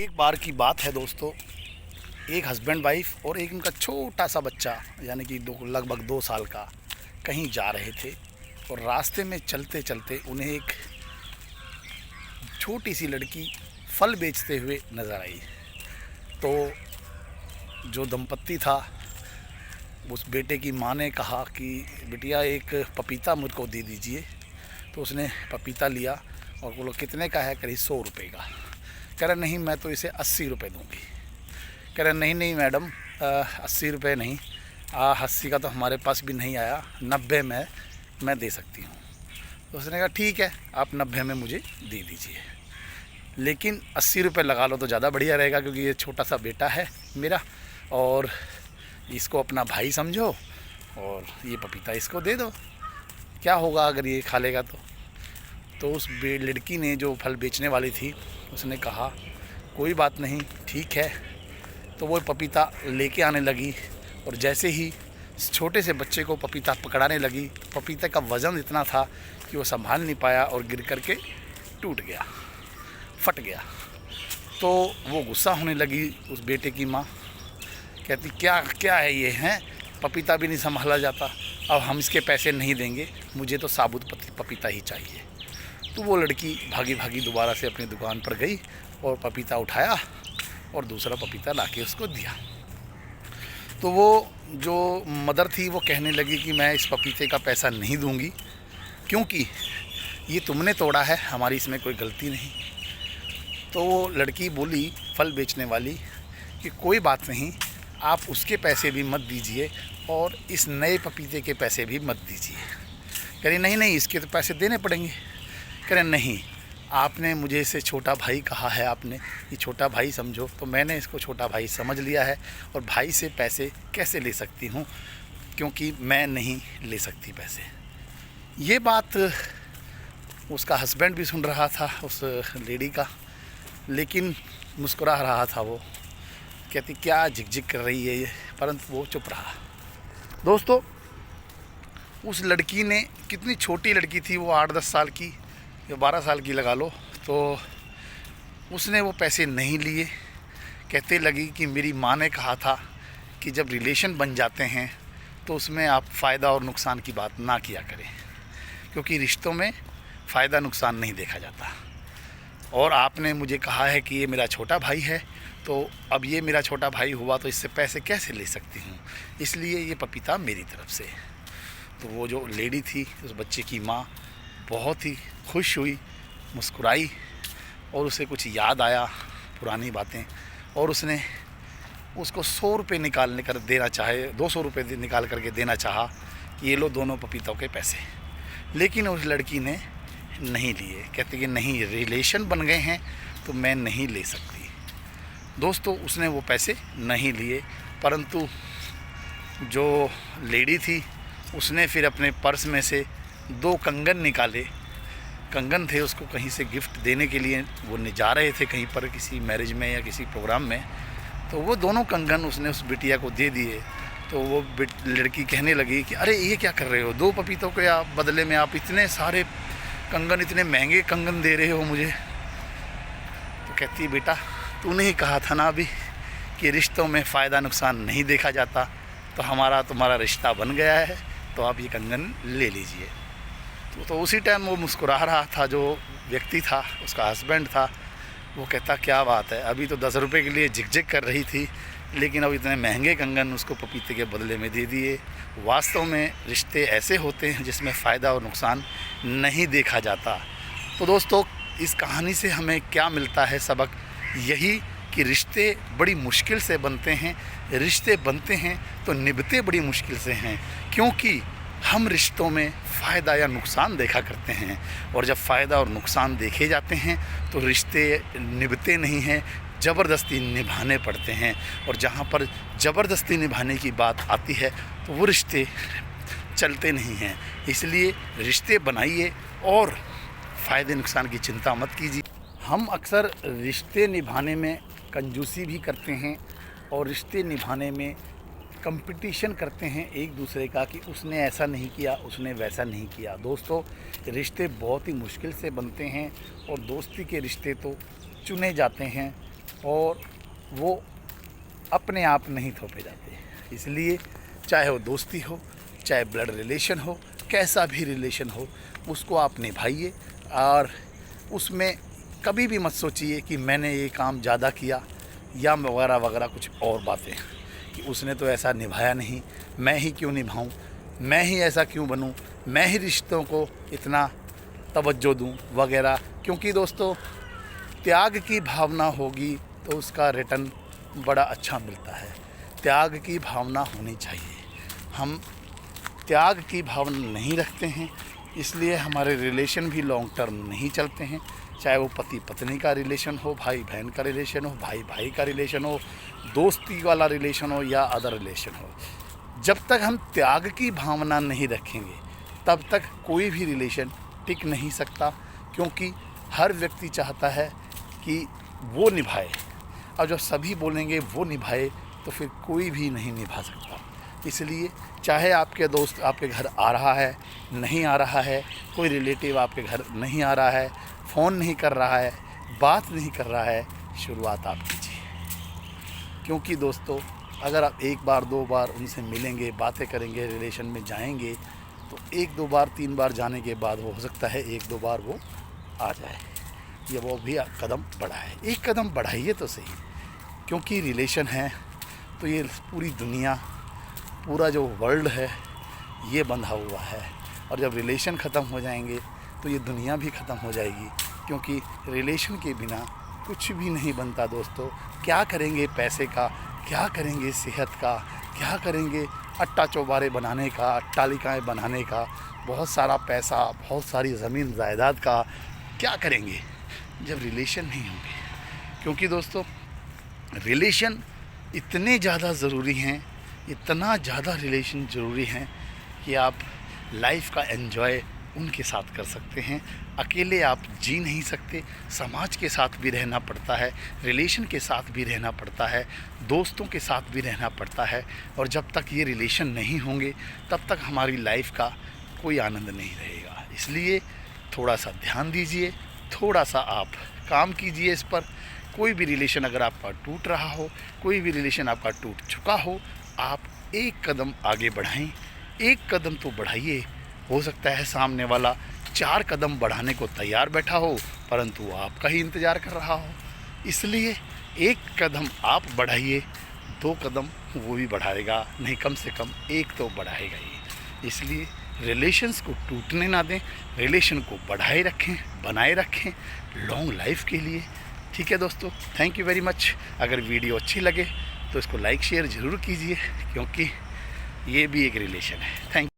एक बार की बात है दोस्तों, एक हस्बैंड वाइफ और एक उनका छोटा सा बच्चा यानी कि लगभग 2 साल का कहीं जा रहे थे और रास्ते में चलते चलते उन्हें एक छोटी सी लड़की फल बेचते हुए नज़र आई। तो जो दंपत्ति था उस बेटे की माँ ने कहा कि बिटिया एक पपीता मुझको दे दीजिए। तो उसने पपीता लिया और बोलो कितने का है? करीब 100 रुपये का। कह रहा नहीं मैं तो इसे 80 रुपये दूँगी। कह रहा नहीं नहीं मैडम 80 रुपये नहीं, 80 का तो हमारे पास भी नहीं आया, 90 में मैं दे सकती हूँ। तो उसने कहा ठीक है आप 90 में मुझे दे दीजिए, लेकिन 80 रुपये लगा लो तो ज़्यादा बढ़िया रहेगा, क्योंकि ये छोटा सा बेटा है मेरा और इसको अपना भाई समझो और ये पपीता इसको दे दो, क्या होगा अगर ये खा लेगा तो उस लड़की ने जो फल बेचने वाली थी उसने कहा कोई बात नहीं ठीक है। तो वो पपीता लेके आने लगी और जैसे ही छोटे से बच्चे को पपीता पकड़ाने लगी, पपीते का वज़न इतना था कि वो संभाल नहीं पाया और गिर करके टूट गया, फट गया। तो वो गुस्सा होने लगी उस बेटे की माँ, कहती क्या क्या है ये हैं, पपीता भी नहीं संभाला जाता, अब हम इसके पैसे नहीं देंगे, मुझे तो साबुत पपीता ही चाहिए। तो वो लड़की भागी भागी दोबारा से अपनी दुकान पर गई और पपीता उठाया और दूसरा पपीता लाके उसको दिया। तो वो जो मदर थी वो कहने लगी कि मैं इस पपीते का पैसा नहीं दूंगी, क्योंकि ये तुमने तोड़ा है, हमारी इसमें कोई गलती नहीं। तो वो लड़की बोली फल बेचने वाली कि कोई बात नहीं, आप उसके पैसे भी मत दीजिए और इस नए पपीते के पैसे भी मत दीजिए। कह रही नहीं नहीं इसके तो पैसे देने पड़ेंगे। कह रहे नहीं, आपने मुझे इसे छोटा भाई कहा है, आपने ये छोटा भाई समझो, तो मैंने इसको छोटा भाई समझ लिया है और भाई से पैसे कैसे ले सकती हूँ, क्योंकि मैं नहीं ले सकती पैसे। ये बात उसका हस्बैंड भी सुन रहा था उस लेडी का, लेकिन मुस्कुरा रहा था। वो कहती क्या झिकझिक कर रही है ये, परंतु वो चुप रहा। दोस्तों उस लड़की ने, कितनी छोटी लड़की थी वो, 8-10 साल की या 12 साल की लगा लो, तो उसने वो पैसे नहीं लिए। कहते लगी कि मेरी माँ ने कहा था कि जब रिलेशन बन जाते हैं तो उसमें आप फ़ायदा और नुकसान की बात ना किया करें, क्योंकि रिश्तों में फ़ायदा नुकसान नहीं देखा जाता। और आपने मुझे कहा है कि ये मेरा छोटा भाई है, तो अब ये मेरा छोटा भाई हुआ तो इससे पैसे कैसे ले सकती हूँ, इसलिए ये पपीता मेरी तरफ से। तो वो जो लेडी थी, उस बच्चे की माँ, बहुत ही खुश हुई, मुस्कुराई और उसे कुछ याद आया पुरानी बातें, और उसने उसको 100 रुपये निकालने कर देना चाहे, 200 रुपये निकाल करके देना चाहा, ये लो दोनों पपीतों के पैसे। लेकिन उस लड़की ने नहीं लिए, कहते कि नहीं रिलेशन बन गए हैं तो मैं नहीं ले सकती। दोस्तों उसने वो पैसे नहीं लिए, परंतु जो लेडी थी उसने फिर अपने पर्स में से 2 कंगन निकाले। कंगन थे, उसको कहीं से गिफ्ट देने के लिए वो जा रहे थे कहीं पर, किसी मैरिज में या किसी प्रोग्राम में। तो वो दोनों कंगन उसने उस बिटिया को दे दिए। तो वो लड़की कहने लगी कि अरे ये क्या कर रहे हो, 2 पपीतों के आप बदले में आप इतने सारे कंगन, इतने महंगे कंगन दे रहे हो मुझे। तो कहती है बेटा तूने ही कहा था ना अभी कि रिश्तों में फ़ायदा नुकसान नहीं देखा जाता, तो हमारा तुम्हारा रिश्ता बन गया है, तो आप ये कंगन ले लीजिए। तो उसी टाइम वो मुस्कुरा रहा था, जो व्यक्ति था उसका हस्बैंड था। वो कहता क्या बात है, अभी तो 10 रुपये के लिए झिकझिक कर रही थी, लेकिन अब इतने महंगे कंगन उसको पपीते के बदले में दे दिए। वास्तव में रिश्ते ऐसे होते हैं जिसमें फ़ायदा और नुकसान नहीं देखा जाता। तो दोस्तों इस कहानी से हमें क्या मिलता है सबक, यही कि रिश्ते बड़ी मुश्किल से बनते हैं, रिश्ते बनते हैं तो निभते बड़ी मुश्किल से हैं, क्योंकि हम रिश्तों में फ़ायदा या नुकसान देखा करते हैं, और जब फ़ायदा और नुकसान देखे जाते हैं तो रिश्ते निभते नहीं हैं, ज़बरदस्ती निभाने पड़ते हैं। और जहाँ पर ज़बरदस्ती निभाने की बात आती है तो वो रिश्ते चलते नहीं हैं। इसलिए रिश्ते बनाइए और फ़ायदे नुकसान की चिंता मत कीजिए। हम अक्सर रिश्ते निभाने में कंजूसी भी करते हैं और रिश्ते निभाने में कंपटीशन करते हैं एक दूसरे का, कि उसने ऐसा नहीं किया, उसने वैसा नहीं किया। दोस्तों रिश्ते बहुत ही मुश्किल से बनते हैं और दोस्ती के रिश्ते तो चुने जाते हैं, और वो अपने आप नहीं थोपे जाते। इसलिए चाहे वो दोस्ती हो, चाहे ब्लड रिलेशन हो, कैसा भी रिलेशन हो, उसको आप निभाइए। और उसमें कभी भी मत सोचिए कि मैंने ये काम ज़्यादा किया या वगैरह वगैरह कुछ और बातें कि उसने तो ऐसा निभाया नहीं, मैं ही क्यों निभाऊं, मैं ही ऐसा क्यों बनूं, मैं ही रिश्तों को इतना तवज्जो दूं वगैरह। क्योंकि दोस्तों, त्याग की भावना होगी तो उसका रिटर्न बड़ा अच्छा मिलता है। त्याग की भावना होनी चाहिए। हम त्याग की भावना नहीं रखते हैं, इसलिए हमारे रिलेशन भी लॉन्ग टर्म नहीं चलते हैं। चाहे वो पति पत्नी का रिलेशन हो, भाई बहन का रिलेशन हो, भाई भाई का रिलेशन हो, दोस्ती वाला रिलेशन हो या अदर रिलेशन हो, जब तक हम त्याग की भावना नहीं रखेंगे तब तक कोई भी रिलेशन टिक नहीं सकता। क्योंकि हर व्यक्ति चाहता है कि वो निभाए, और जब सभी बोलेंगे वो निभाए तो फिर कोई भी नहीं निभा सकता। इसलिए चाहे आपके दोस्त आपके घर आ रहा है, नहीं आ रहा है, कोई रिलेटिव आपके घर नहीं आ रहा है, फ़ोन नहीं कर रहा है, बात नहीं कर रहा है, शुरुआत आप कीजिए। क्योंकि दोस्तों, अगर आप एक बार दो बार उनसे मिलेंगे, बातें करेंगे, रिलेशन में जाएंगे, तो एक दो बार तीन बार जाने के बाद वो हो सकता है एक दो बार वो आ जाए, या वो भी कदम बढ़ाए। एक कदम बढ़ाइए तो सही। क्योंकि रिलेशन है तो ये पूरी दुनिया, पूरा जो वर्ल्ड है ये बंधा हुआ है। और जब रिलेशन ख़त्म हो जाएंगे तो ये दुनिया भी ख़त्म हो जाएगी। क्योंकि रिलेशन के बिना कुछ भी नहीं बनता दोस्तों। क्या करेंगे पैसे का, क्या करेंगे सेहत का, क्या करेंगे अट्टा चौबारे बनाने का, अट्टालिकाएँ बनाने का, बहुत सारा पैसा, बहुत सारी ज़मीन जायदाद का, क्या करेंगे जब रिलेशन नहीं होंगे। क्योंकि दोस्तों, रिलेशन इतने ज़्यादा ज़रूरी हैं, इतना ज़्यादा रिलेशन ज़रूरी हैं कि आप लाइफ का एंजॉय उनके साथ कर सकते हैं। अकेले आप जी नहीं सकते, समाज के साथ भी रहना पड़ता है, रिलेशन के साथ भी रहना पड़ता है, दोस्तों के साथ भी रहना पड़ता है। और जब तक ये रिलेशन नहीं होंगे तब तक हमारी लाइफ का कोई आनंद नहीं रहेगा। इसलिए थोड़ा सा ध्यान दीजिए, थोड़ा सा आप काम कीजिए इस पर। कोई भी रिलेशन अगर आपका टूट रहा हो, कोई भी रिलेशन आपका टूट चुका हो, आप एक कदम आगे बढ़ाएं। एक कदम तो बढ़ाइए। हो सकता है सामने वाला 4 कदम बढ़ाने को तैयार बैठा हो, परंतु वो आपका ही इंतज़ार कर रहा हो। इसलिए एक कदम आप बढ़ाइए, 2 कदम वो भी बढ़ाएगा, नहीं कम से कम एक तो बढ़ाएगा ही। इसलिए रिलेशंस को टूटने ना दें, रिलेशन को बढ़ाए रखें, बनाए रखें लॉन्ग लाइफ के लिए। ठीक है दोस्तों, थैंक यू वेरी मच। अगर वीडियो अच्छी लगे तो इसको लाइक शेयर ज़रूर कीजिए, क्योंकि ये भी एक रिलेशन है। थैंक